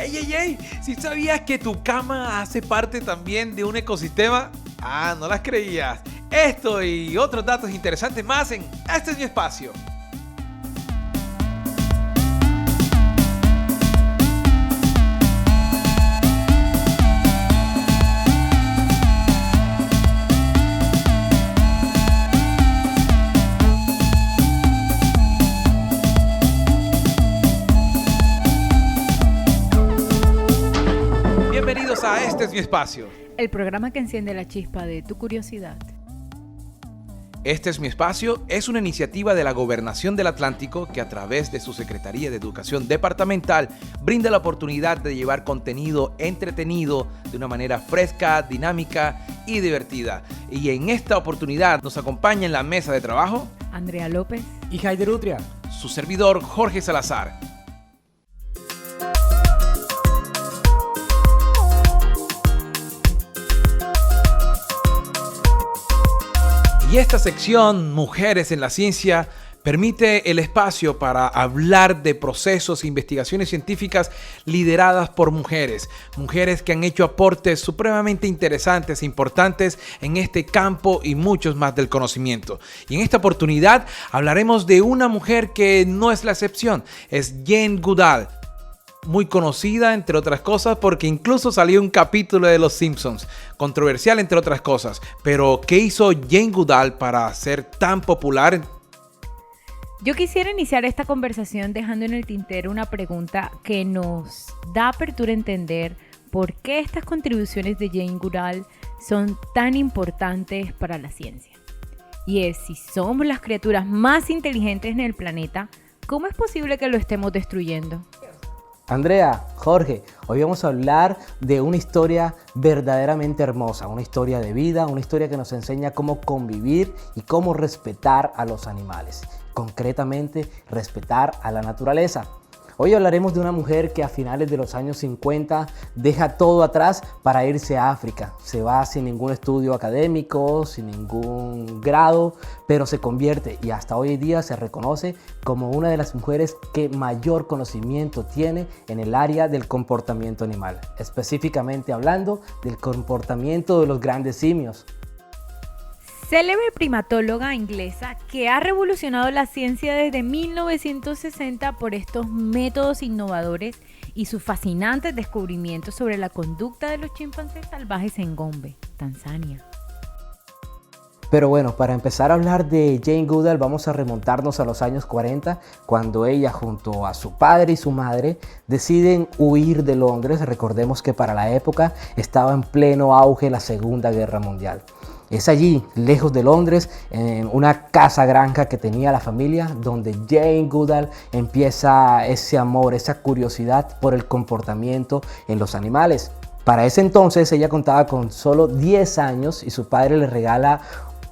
¡Ey! ¿Sí sabías que tu cama hace parte también de un ecosistema? Ah, no las creías. Esto y otros datos interesantes más en Este es mi espacio. Bienvenidos a Este es mi espacio. El programa que enciende la chispa de tu curiosidad. Este es mi espacio es una iniciativa de la Gobernación del Atlántico que a través de su Secretaría de Educación Departamental brinda la oportunidad de llevar contenido entretenido de una manera fresca, dinámica y divertida. Y en esta oportunidad nos acompaña en la mesa de trabajo Andrea López y Haider Utria, su servidor Jorge Salazar. Y esta sección, Mujeres en la Ciencia, permite el espacio para hablar de procesos e investigaciones científicas lideradas por mujeres. Mujeres que han hecho aportes supremamente interesantes e importantes en este campo y muchos más del conocimiento. Y en esta oportunidad hablaremos de una mujer que no es la excepción, es Jane Goodall. Muy conocida, entre otras cosas, porque incluso salió un capítulo de Los Simpsons. Controversial, entre otras cosas. Pero, ¿qué hizo Jane Goodall para ser tan popular? Yo quisiera iniciar esta conversación dejando en el tintero una pregunta que nos da apertura a entender por qué estas contribuciones de Jane Goodall son tan importantes para la ciencia. Y es, si somos las criaturas más inteligentes en el planeta, ¿cómo es posible que lo estemos destruyendo? Andrea, Jorge, hoy vamos a hablar de una historia verdaderamente hermosa, una historia de vida, una historia que nos enseña cómo convivir y cómo respetar a los animales, concretamente respetar a la naturaleza. Hoy hablaremos de una mujer que a finales de los años 50 deja todo atrás para irse a África. Se va sin ningún estudio académico, sin ningún grado, pero se convierte y hasta hoy en día se reconoce como una de las mujeres que mayor conocimiento tiene en el área del comportamiento animal, específicamente hablando del comportamiento de los grandes simios. Célebre primatóloga inglesa que ha revolucionado la ciencia desde 1960 por estos métodos innovadores y sus fascinantes descubrimientos sobre la conducta de los chimpancés salvajes en Gombe, Tanzania. Pero bueno, para empezar a hablar de Jane Goodall vamos a remontarnos a los años 40, cuando ella junto a su padre y su madre deciden huir de Londres. Recordemos que para la época estaba en pleno auge la Segunda Guerra Mundial. Es allí, lejos de Londres, en una casa granja que tenía la familia, donde Jane Goodall empieza ese amor, esa curiosidad por el comportamiento en los animales. Para ese entonces ella contaba con solo 10 años y su padre le regala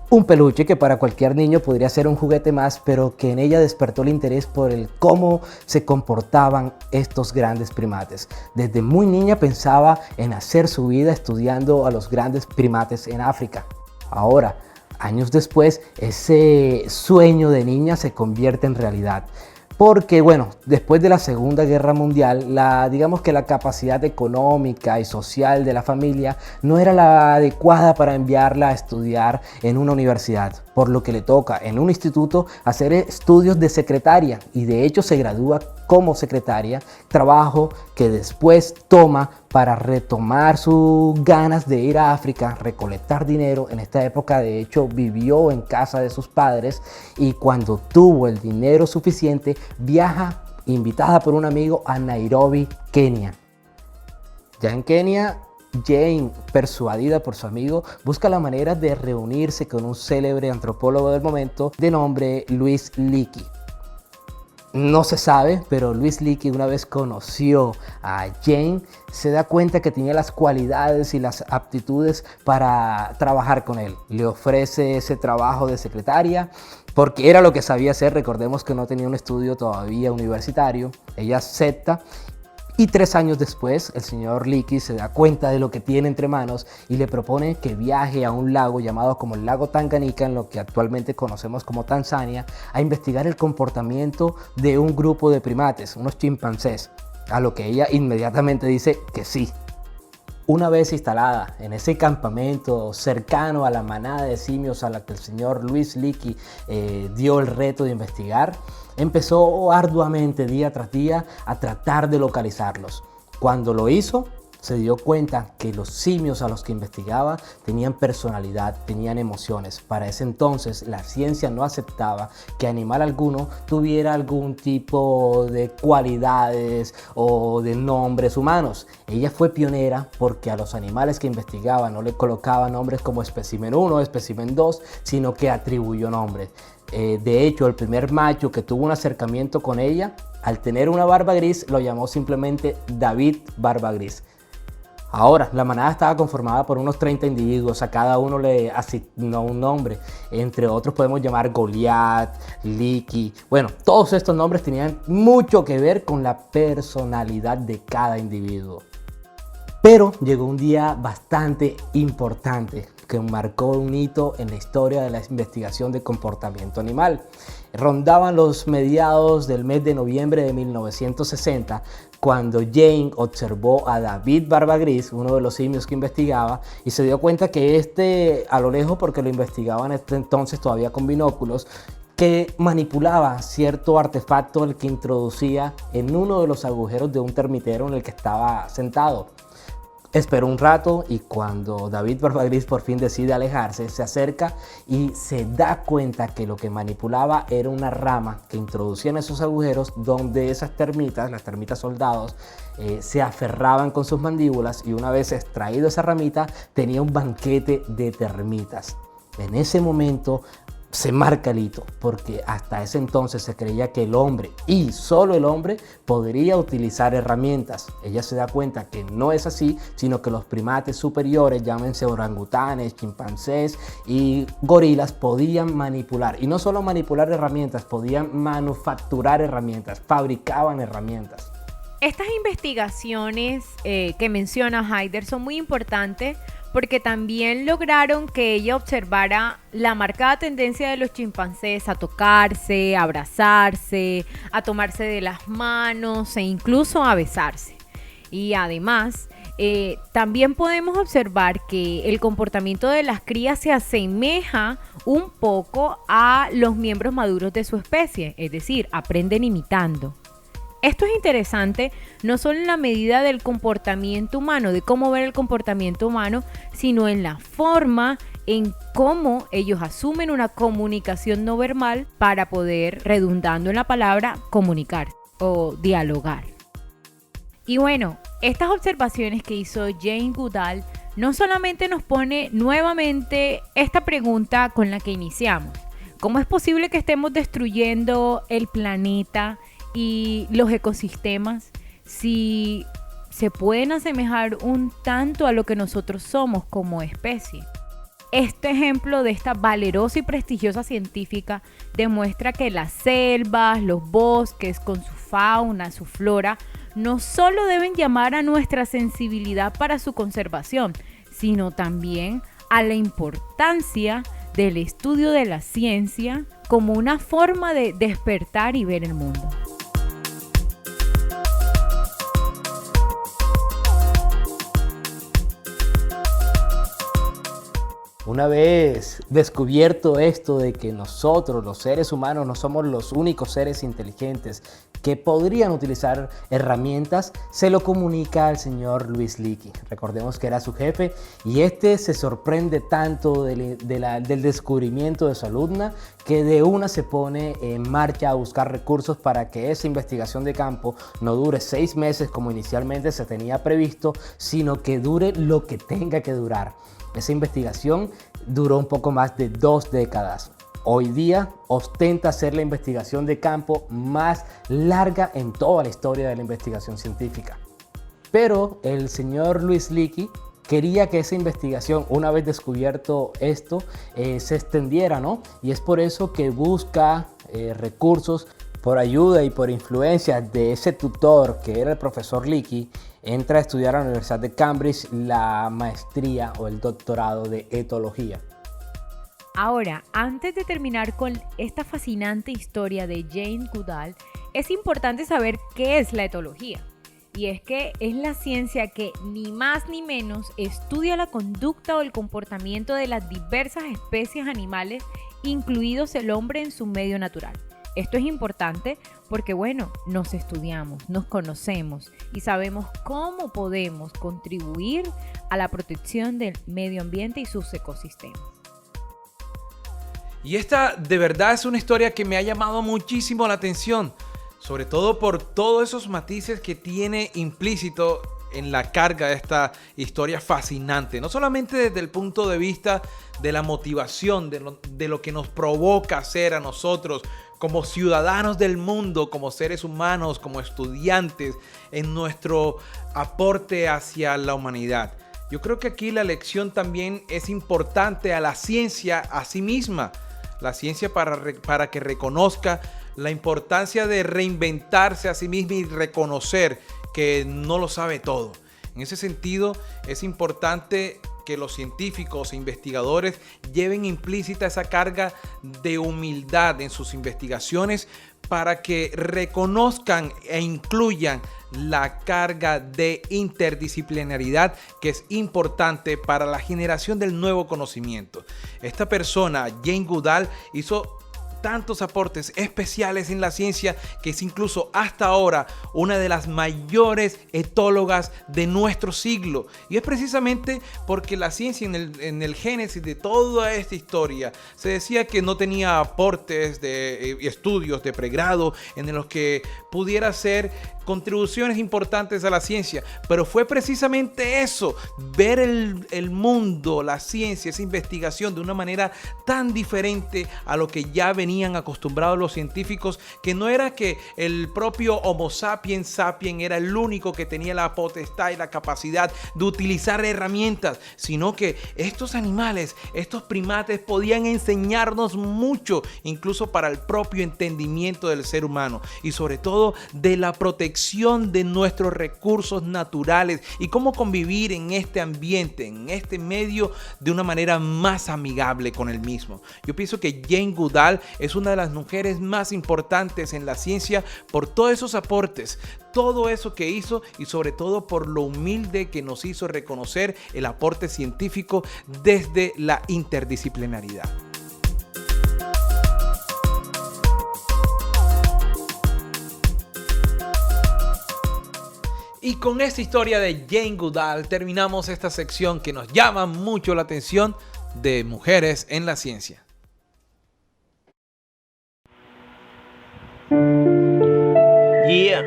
un peluche que para cualquier niño podría ser un juguete más, pero que en ella despertó el interés por el cómo se comportaban estos grandes primates. Desde muy niña pensaba en hacer su vida estudiando a los grandes primates en África. Ahora, años después, ese sueño de niña se convierte en realidad. Porque, bueno, después de la Segunda Guerra Mundial, digamos que la capacidad económica y social de la familia no era la adecuada para enviarla a estudiar en una universidad, por lo que le toca en un instituto hacer estudios de secretaria y de hecho se gradúa como secretaria, trabajo que después toma para retomar sus ganas de ir a África, recolectar dinero. En esta época de hecho vivió en casa de sus padres y cuando tuvo el dinero suficiente viaja, invitada por un amigo, a Nairobi, Kenia. Ya en Kenia, Jane, persuadida por su amigo, busca la manera de reunirse con un célebre antropólogo del momento de nombre Louis Leakey. No se sabe, pero Louis Leakey, una vez conoció a Jane, se da cuenta que tenía las cualidades y las aptitudes para trabajar con él. Le ofrece ese trabajo de secretaria porque era lo que sabía hacer. Recordemos que no tenía un estudio todavía universitario. Ella acepta. Y 3 años después, el señor Leakey se da cuenta de lo que tiene entre manos y le propone que viaje a un lago llamado como el lago Tanganika, en lo que actualmente conocemos como Tanzania, a investigar el comportamiento de un grupo de primates, unos chimpancés. a lo que ella inmediatamente dice que sí. Una vez instalada en ese campamento cercano a la manada de simios a la que el señor Louis Leakey dio el reto de investigar, empezó arduamente día tras día a tratar de localizarlos. Cuando lo hizo, se dio cuenta que los simios a los que investigaba tenían personalidad, tenían emociones. Para ese entonces la ciencia no aceptaba que animal alguno tuviera algún tipo de cualidades o de nombres humanos. Ella fue pionera porque a los animales que investigaba no le colocaba nombres como espécimen 1, espécimen 2, sino que atribuyó nombres. De hecho, el primer macho que tuvo un acercamiento con ella, al tener una barba gris, lo llamó simplemente David Barba Gris. Ahora, la manada estaba conformada por unos 30 individuos, a cada uno le asignó un nombre. Entre otros podemos llamar Goliat, Leakey. Bueno, todos estos nombres tenían mucho que ver con la personalidad de cada individuo. Pero llegó un día bastante importante que marcó un hito en la historia de la investigación de comportamiento animal. Rondaban los mediados del mes de noviembre de 1960 cuando Jane observó a David Barba Gris, uno de los simios que investigaba, y se dio cuenta que a lo lejos, porque lo investigaban entonces todavía con binóculos, que manipulaba cierto artefacto el que introducía en uno de los agujeros de un termitero en el que estaba sentado. Esperó un rato y cuando David Barba Gris por fin decide alejarse, se acerca y se da cuenta que lo que manipulaba era una rama que introducía en esos agujeros donde esas termitas, las termitas soldados, se aferraban con sus mandíbulas, y una vez extraído esa ramita tenía un banquete de termitas. En ese momento se marca el hito, porque hasta ese entonces se creía que el hombre, y solo el hombre, podría utilizar herramientas. Ella se da cuenta que no es así, sino que los primates superiores, llámense orangutanes, chimpancés y gorilas, podían manipular. Y no solo manipular herramientas, podían manufacturar herramientas, fabricaban herramientas. Estas investigaciones que menciona Haider son muy importantes porque también lograron que ella observara la marcada tendencia de los chimpancés a tocarse, a abrazarse, a tomarse de las manos e incluso a besarse. Y además, también podemos observar que el comportamiento de las crías se asemeja un poco a los miembros maduros de su especie, es decir, aprenden imitando. Esto es interesante no solo en la medida del comportamiento humano, de cómo ver el comportamiento humano, sino en la forma en cómo ellos asumen una comunicación no verbal para poder, redundando en la palabra, comunicar o dialogar. Y bueno, estas observaciones que hizo Jane Goodall no solamente nos pone nuevamente esta pregunta con la que iniciamos. ¿Cómo es posible que estemos destruyendo el planeta y los ecosistemas si se pueden asemejar un tanto a lo que nosotros somos como especie? Este ejemplo de esta valerosa y prestigiosa científica demuestra que las selvas, los bosques con su fauna, su flora, no solo deben llamar a nuestra sensibilidad para su conservación, sino también a la importancia del estudio de la ciencia como una forma de despertar y ver el mundo. Una vez descubierto esto de que nosotros, los seres humanos, no somos los únicos seres inteligentes que podrían utilizar herramientas, se lo comunica al señor Louis Leakey. Recordemos que era su jefe y este se sorprende tanto del descubrimiento de su alumna que de una se pone en marcha a buscar recursos para que esa investigación de campo no dure 6 meses como inicialmente se tenía previsto, sino que dure lo que tenga que durar. Esa investigación duró un poco más de 2 décadas. Hoy día ostenta ser la investigación de campo más larga en toda la historia de la investigación científica. Pero el señor Louis Leakey quería que esa investigación, una vez descubierto esto, se extendiera, ¿no? Y es por eso que busca recursos. Por ayuda y por influencia de ese tutor que era el profesor Leakey, entra a estudiar a la Universidad de Cambridge la maestría o el doctorado de etología. Ahora, antes de terminar con esta fascinante historia de Jane Goodall, es importante saber qué es la etología. Y es que es la ciencia que ni más ni menos estudia la conducta o el comportamiento de las diversas especies animales, incluidos el hombre en su medio natural. Esto es importante porque, nos estudiamos, nos conocemos y sabemos cómo podemos contribuir a la protección del medio ambiente y sus ecosistemas. Y esta de verdad es una historia que me ha llamado muchísimo la atención, sobre todo por todos esos matices que tiene implícito en la carga de esta historia fascinante. No solamente desde el punto de vista de la motivación, de lo que nos provoca ser a nosotros como ciudadanos del mundo, como seres humanos, como estudiantes, en nuestro aporte hacia la humanidad. Yo creo que aquí la lección también es importante a la ciencia a sí misma. La ciencia para que reconozca la importancia de reinventarse a sí misma y reconocer que no lo sabe todo. En ese sentido, es importante que los científicos e investigadores lleven implícita esa carga de humildad en sus investigaciones para que reconozcan e incluyan la carga de interdisciplinaridad que es importante para la generación del nuevo conocimiento. Esta persona, Jane Goodall, hizo tantos aportes especiales en la ciencia que es incluso hasta ahora una de las mayores etólogas de nuestro siglo. Y es precisamente porque la ciencia en el génesis de toda esta historia se decía que no tenía aportes de estudios de pregrado en los que pudiera hacer contribuciones importantes a la ciencia, pero fue precisamente eso, ver el mundo, la ciencia, esa investigación de una manera tan diferente a lo que ya venían acostumbrados los científicos, que no era que el propio Homo sapiens sapiens era el único que tenía la potestad y la capacidad de utilizar herramientas, sino que estos animales, estos primates podían enseñarnos mucho, incluso para el propio entendimiento del ser humano y sobre todo de la protección de nuestros recursos naturales y cómo convivir en este ambiente, en este medio de una manera más amigable con el mismo. Yo pienso que Jane Goodall es una de las mujeres más importantes en la ciencia por todos esos aportes, todo eso que hizo y sobre todo por lo humilde que nos hizo reconocer el aporte científico desde la interdisciplinaridad. Y con esta historia de Jane Goodall terminamos esta sección que nos llama mucho la atención de mujeres en la ciencia. Yeah.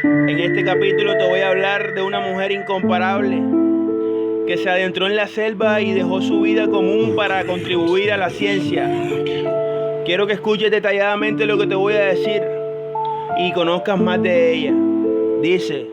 En este capítulo te voy a hablar de una mujer incomparable que se adentró en la selva y dejó su vida común para contribuir a la ciencia. Quiero que escuches detalladamente lo que te voy a decir y conozcas más de ella. Dice: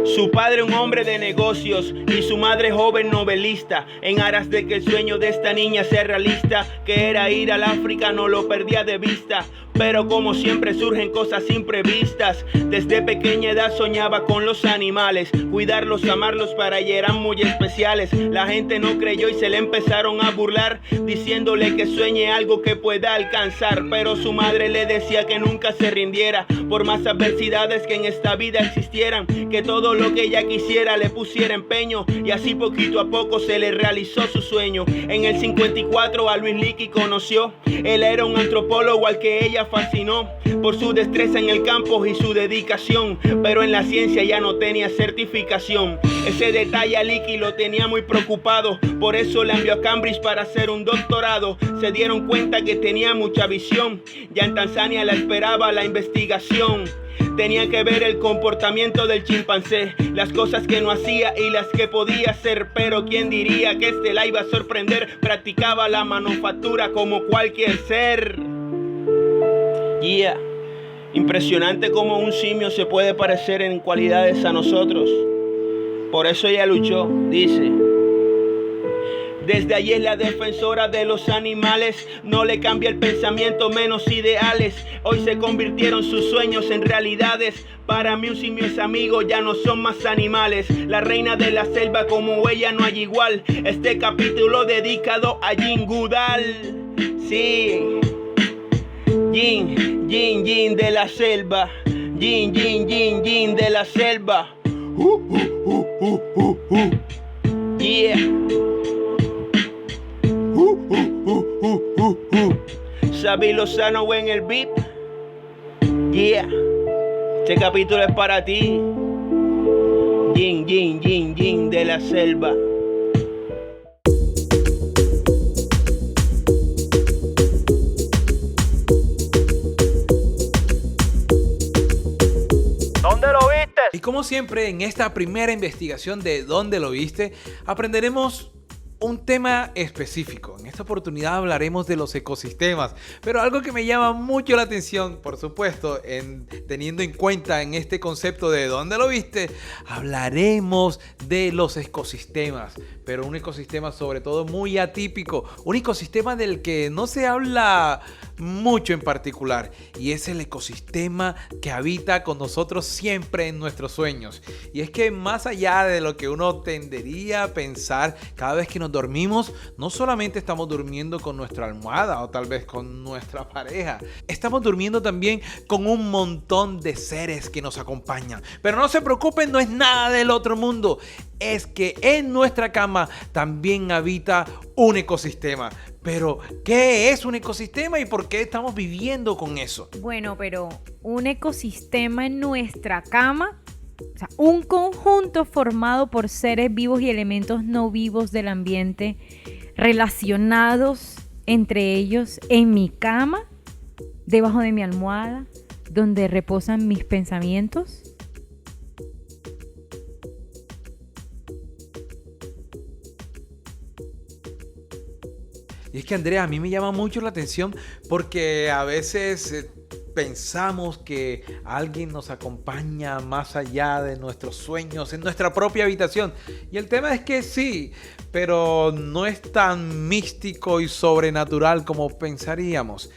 su padre un hombre de negocios y su madre joven novelista, en aras de que el sueño de esta niña sea realista, que era ir al África, no lo perdía de vista. Pero como siempre surgen cosas imprevistas. Desde pequeña edad soñaba con los animales, cuidarlos, amarlos, para ella eran muy especiales. La gente no creyó y se le empezaron a burlar, diciéndole que sueñe algo que pueda alcanzar. Pero su madre le decía que nunca se rindiera, por más adversidades que en esta vida existieran, que todo lo que ella quisiera le pusiera empeño. Y así poquito a poco se le realizó su sueño. En el 54 a Louis Leakey conoció. Él era un antropólogo al que ella fascinó por su destreza en el campo y su dedicación, pero en la ciencia ya no tenía certificación. Ese detalle a Leakey lo tenía muy preocupado, por eso le envió a Cambridge para hacer un doctorado. Se dieron cuenta que tenía mucha visión, ya en Tanzania la esperaba la investigación. Tenía que ver el comportamiento del chimpancé, las cosas que no hacía y las que podía hacer. Pero quién diría que este la iba a sorprender, practicaba la manufactura como cualquier ser. Yeah. Impresionante cómo un simio se puede parecer en cualidades a nosotros. Por eso ella luchó, dice: desde allí es la defensora de los animales, no le cambia el pensamiento, menos ideales. Hoy se convirtieron sus sueños en realidades. Para mí un simio es amigo, ya no son más animales. La reina de la selva, como ella no hay igual. Este capítulo dedicado a Jane Goodall. Sí, Jane de la selva. Yin de la selva. Yeah. Xavi Lozano en el beat. Yeah. Este capítulo es para ti. Yin de la selva. ¿Dónde lo viste? Y como siempre, en esta primera investigación de ¿Dónde lo viste?, aprenderemos un tema específico. En esta oportunidad hablaremos de los ecosistemas, pero algo que me llama mucho la atención, por supuesto, teniendo en cuenta en este concepto de ¿dónde lo viste?, hablaremos de los ecosistemas, pero un ecosistema sobre todo muy atípico, un ecosistema del que no se habla mucho en particular, y es el ecosistema que habita con nosotros siempre en nuestros sueños. Y es que más allá de lo que uno tendería a pensar, cada vez que nos dormimos, no solamente estamos durmiendo con nuestra almohada o tal vez con nuestra pareja, estamos durmiendo también con un montón de seres que nos acompañan. Pero no se preocupen, no es nada del otro mundo, es que en nuestra cama también habita un ecosistema. Pero, ¿qué es un ecosistema y por qué estamos viviendo con eso? Bueno, pero un ecosistema en nuestra cama, o sea, un conjunto formado por seres vivos y elementos no vivos del ambiente relacionados entre ellos en mi cama, debajo de mi almohada, donde reposan mis pensamientos. Y es que, Andrea, a mí me llama mucho la atención porque a veces pensamos que alguien nos acompaña más allá de nuestros sueños, en nuestra propia habitación. Y el tema es que sí, pero no es tan místico y sobrenatural como pensaríamos.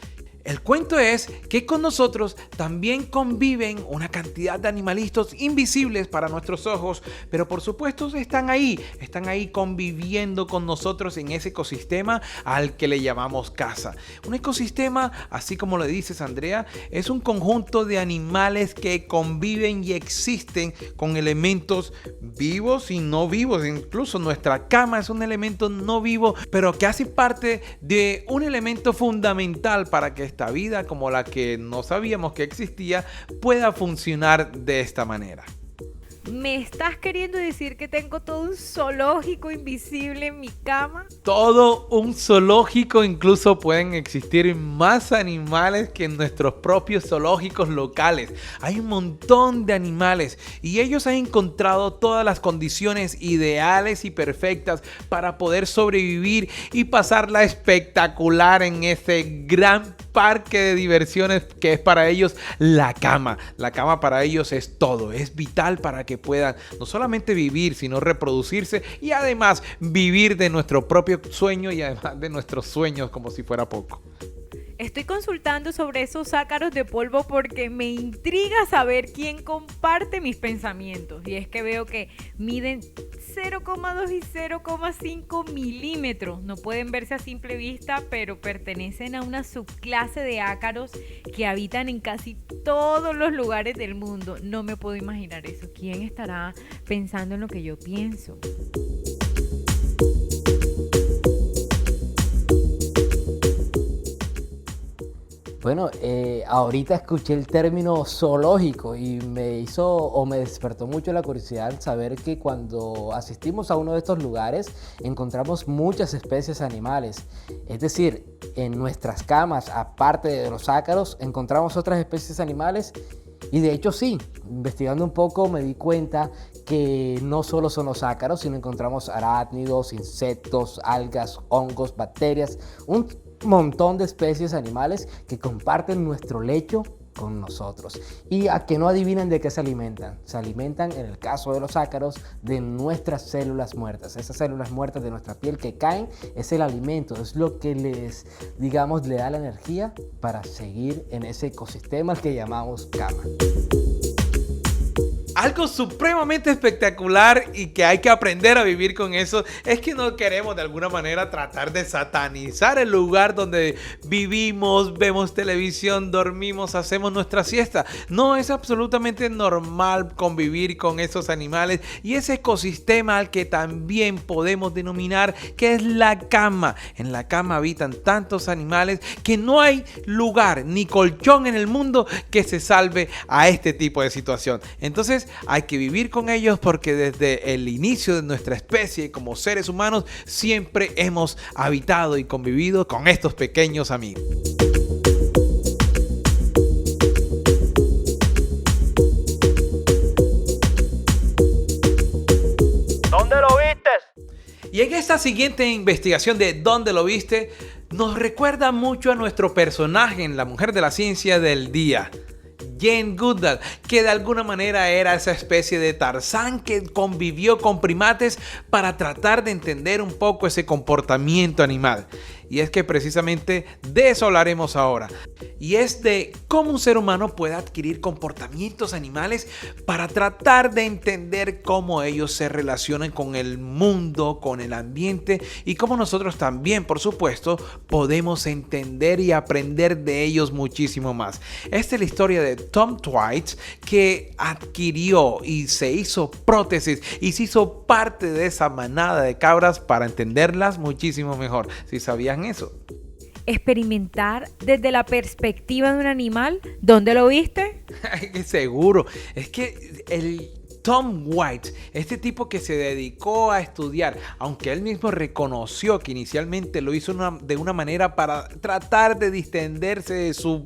El cuento es que con nosotros también conviven una cantidad de animalitos invisibles para nuestros ojos, pero por supuesto están ahí conviviendo con nosotros en ese ecosistema al que le llamamos casa. Un ecosistema, así como lo dices, Andrea, es un conjunto de animales que conviven y existen con elementos vivos y no vivos. Incluso nuestra cama es un elemento no vivo, pero que hace parte de un elemento fundamental para que esta vida, como la que no sabíamos que existía, pueda funcionar de esta manera. ¿Me estás queriendo decir que tengo todo un zoológico invisible en mi cama? Todo un zoológico, incluso pueden existir más animales que en nuestros propios zoológicos locales. Hay un montón de animales y ellos han encontrado todas las condiciones ideales y perfectas para poder sobrevivir y pasarla espectacular en ese gran parque de diversiones que es para ellos la cama. La cama para ellos es todo, es vital para que puedan no solamente vivir, sino reproducirse y además vivir de nuestro propio sueño y además de nuestros sueños como si fuera poco. Estoy consultando sobre esos ácaros de polvo porque me intriga saber quién comparte mis pensamientos. Y es que veo que miden 0,2 y 0,5 milímetros. No pueden verse a simple vista, pero pertenecen a una subclase de ácaros que habitan en casi todos los lugares del mundo. No me puedo imaginar eso. ¿Quién estará pensando en lo que yo pienso? Bueno, ahorita escuché el término zoológico y me despertó mucho la curiosidad saber que cuando asistimos a uno de estos lugares encontramos muchas especies animales. Es decir, en nuestras camas, aparte de los ácaros, encontramos otras especies animales. Y de hecho sí, investigando un poco me di cuenta que no solo son los ácaros, sino encontramos arácnidos, insectos, algas, hongos, bacterias, un montón de especies animales que comparten nuestro lecho con nosotros. Y a que no adivinen de qué se alimentan. Se alimentan, en el caso de los ácaros, de nuestras células muertas. Esas células muertas de nuestra piel que caen es el alimento, es lo que le da la energía para seguir en ese ecosistema al que llamamos cama. algo supremamente espectacular y que hay que aprender a vivir con eso es que no queremos de alguna manera tratar de satanizar el lugar donde vivimos, vemos televisión, dormimos, hacemos nuestra siesta. No, es absolutamente normal convivir con esos animales y ese ecosistema al que también podemos denominar que es la cama. En la cama habitan tantos animales que no hay lugar ni colchón en el mundo que se salve a este tipo de situación. Entonces hay que vivir con ellos porque desde el inicio de nuestra especie como seres humanos siempre hemos habitado y convivido con estos pequeños amigos. ¿Dónde lo viste? Y en esta siguiente investigación de ¿Dónde lo viste? Nos recuerda mucho a nuestro personaje en La Mujer de la Ciencia del Día, Jane Goodall, que de alguna manera era esa especie de Tarzán que convivió con primates para tratar de entender un poco ese comportamiento animal. Y es que precisamente de eso hablaremos ahora. Y es de cómo un ser humano puede adquirir comportamientos animales para tratar de entender cómo ellos se relacionan con el mundo, con el ambiente y cómo nosotros también, por supuesto, podemos entender y aprender de ellos muchísimo más. Esta es la historia de Tom Twight, que adquirió y se hizo prótesis y se hizo parte de esa manada de cabras para entenderlas muchísimo mejor. ¿Sí sabían eso? Experimentar desde la perspectiva de un animal. ¿Dónde lo viste? Seguro. Es que el Tom White, este tipo que se dedicó a estudiar, aunque él mismo reconoció que inicialmente lo hizo de una manera para tratar de distenderse de su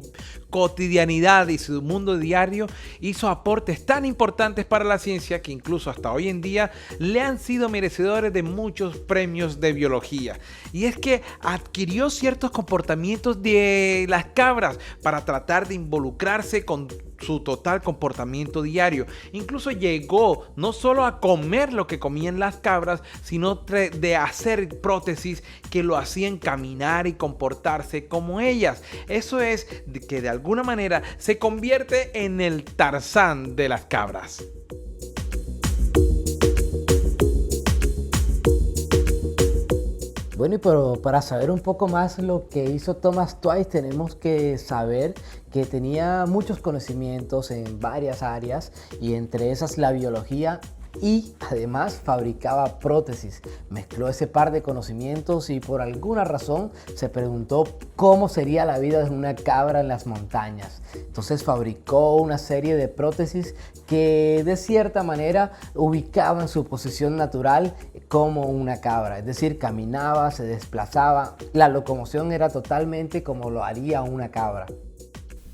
cotidianidad y su mundo diario, hizo aportes tan importantes para la ciencia que incluso hasta hoy en día le han sido merecedores de muchos premios de biología. Y es que adquirió ciertos comportamientos de las cabras para tratar de involucrarse con su total comportamiento diario. Incluso llegó no solo a comer lo que comían las cabras, sino de hacer prótesis que lo hacían caminar y comportarse como ellas. Eso es que de alguna manera se convierte en el Tarzán de las cabras. Bueno, pero para saber un poco más lo que hizo Thomas Twight, tenemos que saber que tenía muchos conocimientos en varias áreas y entre esas la biología, y además fabricaba prótesis. Mezcló ese par de conocimientos y por alguna razón se preguntó cómo sería la vida de una cabra en las montañas. Entonces fabricó una serie de prótesis que de cierta manera ubicaban su posición natural como una cabra, es decir, caminaba, se desplazaba, la locomoción era totalmente como lo haría una cabra.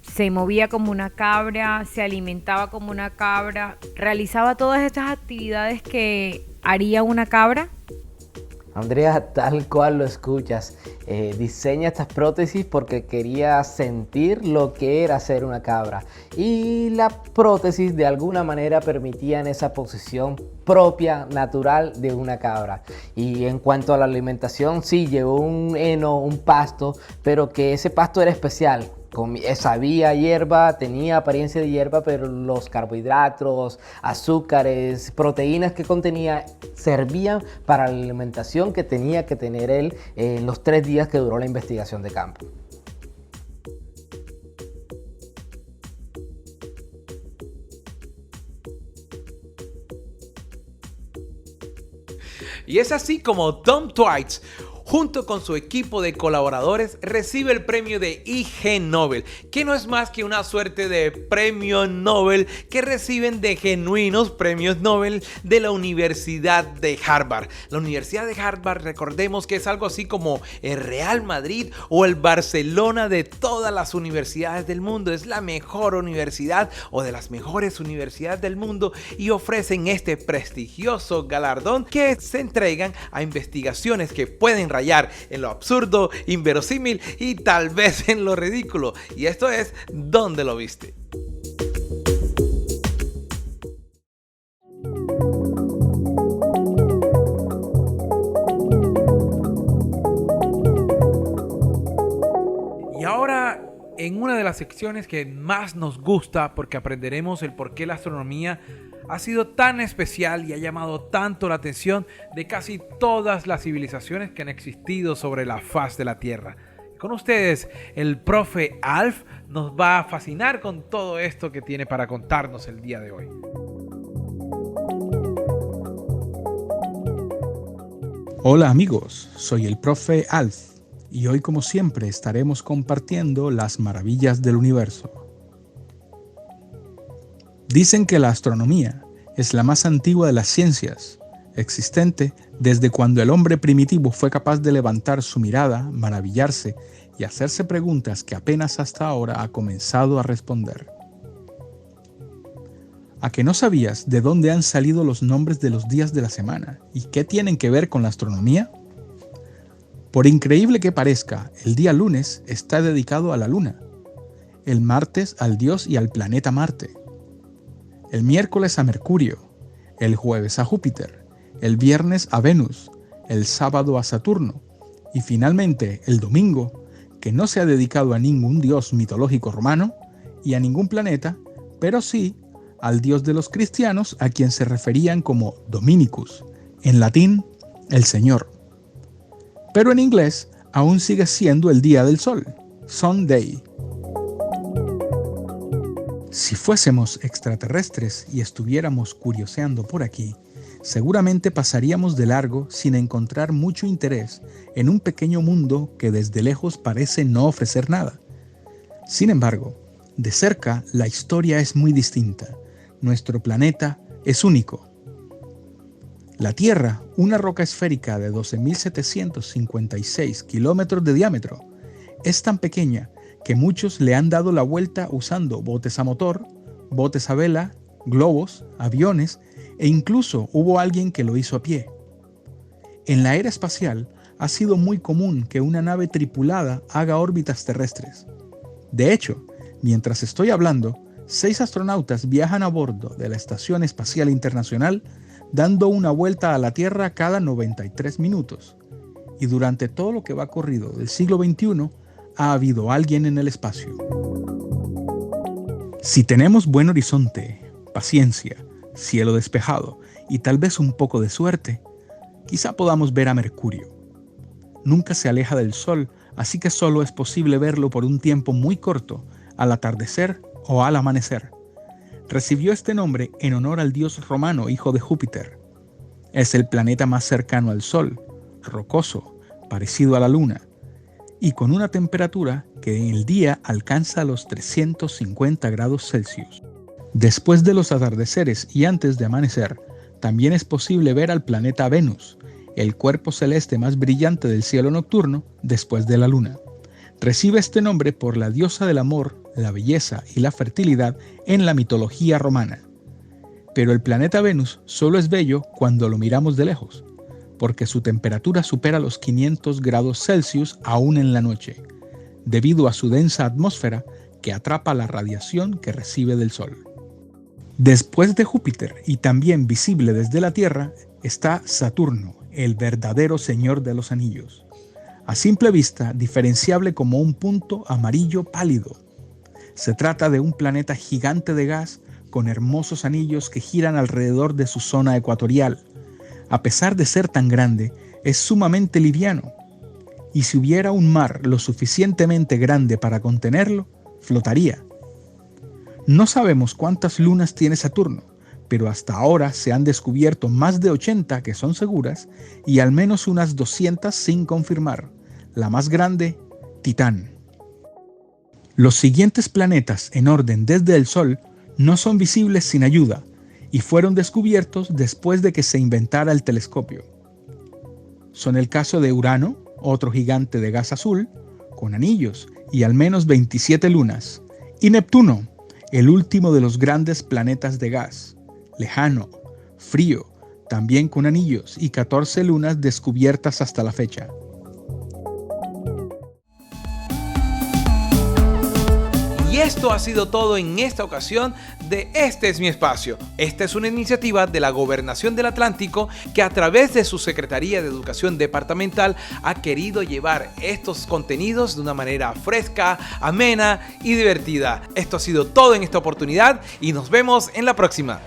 Se movía como una cabra, se alimentaba como una cabra, realizaba todas estas actividades que haría una cabra. Andrea, tal cual lo escuchas, diseña estas prótesis porque quería sentir lo que era ser una cabra, y la prótesis de alguna manera permitían esa posición propia, natural de una cabra. Y en cuanto a la alimentación, sí, llevó un heno, un pasto, pero que ese pasto era especial. Sabía hierba, tenía apariencia de hierba, pero los carbohidratos, azúcares, proteínas que contenía servían para la alimentación que tenía que tener él en los 3 días que duró la investigación de campo. Y es así como Tom Twight, junto con su equipo de colaboradores, recibe el premio de Ig Nobel, que no es más que una suerte de premio Nobel que reciben de genuinos premios Nobel de la Universidad de Harvard. La Universidad de Harvard, recordemos que es algo así como el Real Madrid o el Barcelona de todas las universidades del mundo. Es la mejor universidad o de las mejores universidades del mundo y ofrecen este prestigioso galardón que se entregan a investigaciones que pueden rayar en lo absurdo, inverosímil y tal vez en lo ridículo. Y esto es ¿Dónde lo viste? Y ahora, en una de las secciones que más nos gusta, porque aprenderemos el por qué la astronomía ha sido tan especial y ha llamado tanto la atención de casi todas las civilizaciones que han existido sobre la faz de la Tierra. Con ustedes, el profe Alf nos va a fascinar con todo esto que tiene para contarnos el día de hoy. Hola amigos, soy el profe Alf y hoy como siempre estaremos compartiendo las maravillas del universo. Dicen que la astronomía es la más antigua de las ciencias, existente desde cuando el hombre primitivo fue capaz de levantar su mirada, maravillarse y hacerse preguntas que apenas hasta ahora ha comenzado a responder. ¿A que no sabías de dónde han salido los nombres de los días de la semana y qué tienen que ver con la astronomía? Por increíble que parezca, el día lunes está dedicado a la luna, el martes al dios y al planeta Marte, el miércoles a Mercurio, el jueves a Júpiter, el viernes a Venus, el sábado a Saturno y finalmente el domingo, que no se ha dedicado a ningún dios mitológico romano y a ningún planeta, pero sí al dios de los cristianos a quien se referían como Dominicus, en latín, el Señor. Pero en inglés aún sigue siendo el día del sol, Sunday. Si fuésemos extraterrestres y estuviéramos curioseando por aquí, seguramente pasaríamos de largo sin encontrar mucho interés en un pequeño mundo que desde lejos parece no ofrecer nada. Sin embargo, de cerca la historia es muy distinta. Nuestro planeta es único. La Tierra, una roca esférica de 12.756 kilómetros de diámetro, es tan pequeña que muchos le han dado la vuelta usando botes a motor, botes a vela, globos, aviones e incluso hubo alguien que lo hizo a pie. En la era espacial ha sido muy común que una nave tripulada haga órbitas terrestres. De hecho, mientras estoy hablando, 6 astronautas viajan a bordo de la Estación Espacial Internacional dando una vuelta a la Tierra cada 93 minutos. Y durante todo lo que va corrido del siglo XXI, ha habido alguien en el espacio. Si tenemos buen horizonte, paciencia, cielo despejado y tal vez un poco de suerte, quizá podamos ver a Mercurio. Nunca se aleja del Sol, así que solo es posible verlo por un tiempo muy corto, al atardecer o al amanecer. Recibió este nombre en honor al dios romano hijo de Júpiter. Es el planeta más cercano al Sol, rocoso, parecido a la Luna, y con una temperatura que en el día alcanza los 350 grados Celsius. Después de los atardeceres y antes de amanecer, también es posible ver al planeta Venus, el cuerpo celeste más brillante del cielo nocturno después de la Luna. Recibe este nombre por la diosa del amor, la belleza y la fertilidad en la mitología romana. Pero el planeta Venus solo es bello cuando lo miramos de lejos, porque su temperatura supera los 500 grados Celsius aún en la noche, debido a su densa atmósfera que atrapa la radiación que recibe del Sol. Después de Júpiter y también visible desde la Tierra, está Saturno, el verdadero señor de los anillos. A simple vista, diferenciable como un punto amarillo pálido. Se trata de un planeta gigante de gas con hermosos anillos que giran alrededor de su zona ecuatorial. A pesar de ser tan grande, es sumamente liviano. Y si hubiera un mar lo suficientemente grande para contenerlo, flotaría. No sabemos cuántas lunas tiene Saturno, pero hasta ahora se han descubierto más de 80 que son seguras y al menos unas 200 sin confirmar. La más grande, Titán. Los siguientes planetas en orden desde el Sol no son visibles sin ayuda y fueron descubiertos después de que se inventara el telescopio. Son el caso de Urano, otro gigante de gas azul, con anillos y al menos 27 lunas, y Neptuno, el último de los grandes planetas de gas, lejano, frío, también con anillos y 14 lunas descubiertas hasta la fecha. Y esto ha sido todo en esta ocasión de Este es mi espacio. Esta es una iniciativa de la Gobernación del Atlántico que a través de su Secretaría de Educación Departamental ha querido llevar estos contenidos de una manera fresca, amena y divertida. Esto ha sido todo en esta oportunidad y nos vemos en la próxima.